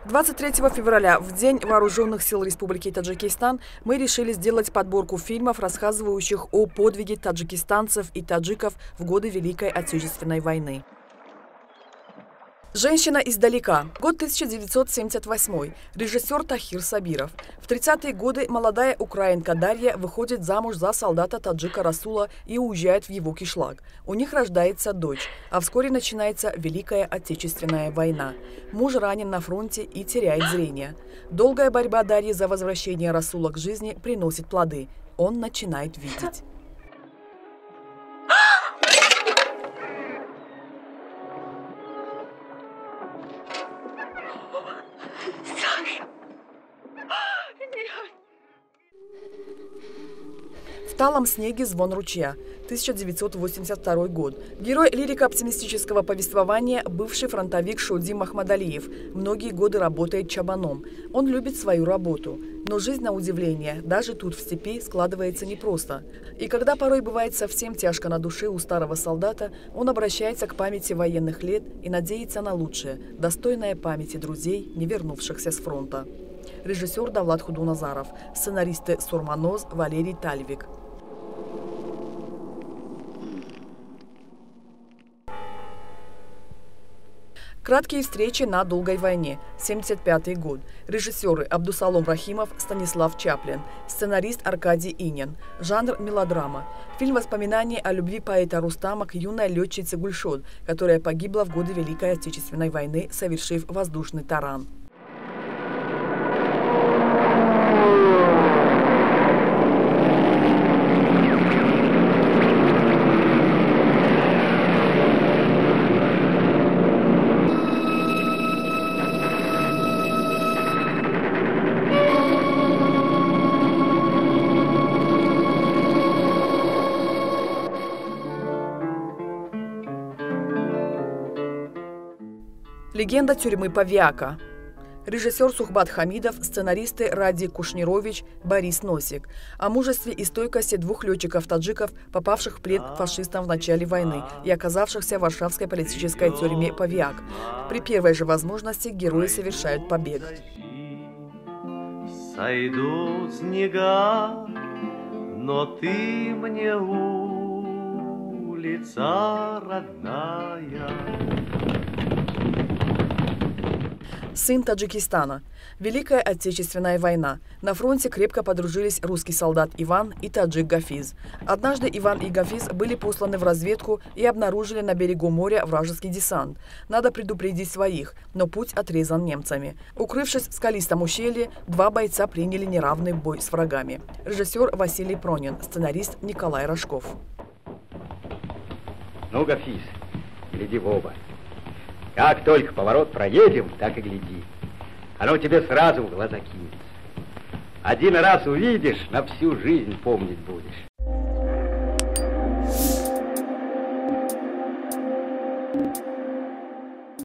23 февраля, в День Вооруженных сил Республики Таджикистан, мы решили сделать подборку фильмов, рассказывающих о подвиге таджикистанцев и таджиков в годы Великой Отечественной войны. «Женщина издалека». Год 1978. Режиссер Тахир Сабиров. В 30-е годы молодая украинка Дарья выходит замуж за солдата таджика Расула и уезжает в его кишлак. У них рождается дочь, а вскоре начинается Великая Отечественная война. Муж ранен на фронте и теряет зрение. Долгая борьба Дарьи за возвращение Расула к жизни приносит плоды. Он начинает видеть. В талом снеге звон ручья. 1982 год. Герой лирико-оптимистического повествования – бывший фронтовик Шодим Махмадалиев. Многие годы работает чабаном. Он любит свою работу. Но жизнь, на удивление, даже тут в степи складывается непросто. И когда порой бывает совсем тяжко на душе у старого солдата, он обращается к памяти военных лет и надеется на лучшее, достойное памяти друзей, не вернувшихся с фронта. Режиссер Давлат Худуназаров. Сценаристы Сурманоз, Валерий Тальвик. Краткие встречи на долгой войне. 1975 год. Режиссеры Абдусалом Рахимов, Станислав Чаплин. Сценарист Аркадий Инин. Жанр мелодрама. Фильм воспоминаний о любви поэта Рустама к юной летчице Гульшод, которая погибла в годы Великой Отечественной войны, совершив воздушный таран. Легенда тюрьмы Павиака. Режиссер Сухбат Хамидов, сценаристы Ради Кушнирович, Борис Носик. О мужестве и стойкости двух летчиков-таджиков, попавших в плен к фашистам в начале войны и оказавшихся в варшавской политической тюрьме Павиак. При первой же возможности герои совершают побег. Сойдут снега, но ты мне улица родная. Сын Таджикистана. Великая Отечественная война. На фронте крепко подружились русский солдат Иван и таджик Гафиз. Однажды Иван и Гафиз были посланы в разведку и обнаружили на берегу моря вражеский десант. Надо предупредить своих, но путь отрезан немцами. Укрывшись в скалистом ущелье, два бойца приняли неравный бой с врагами. Режиссер Василий Пронин, сценарист Николай Рожков. Ну, Гафиз, гляди в оба. Как только поворот проедем, так и гляди. Оно тебе сразу в глаза кинется. Один раз увидишь, на всю жизнь помнить будешь.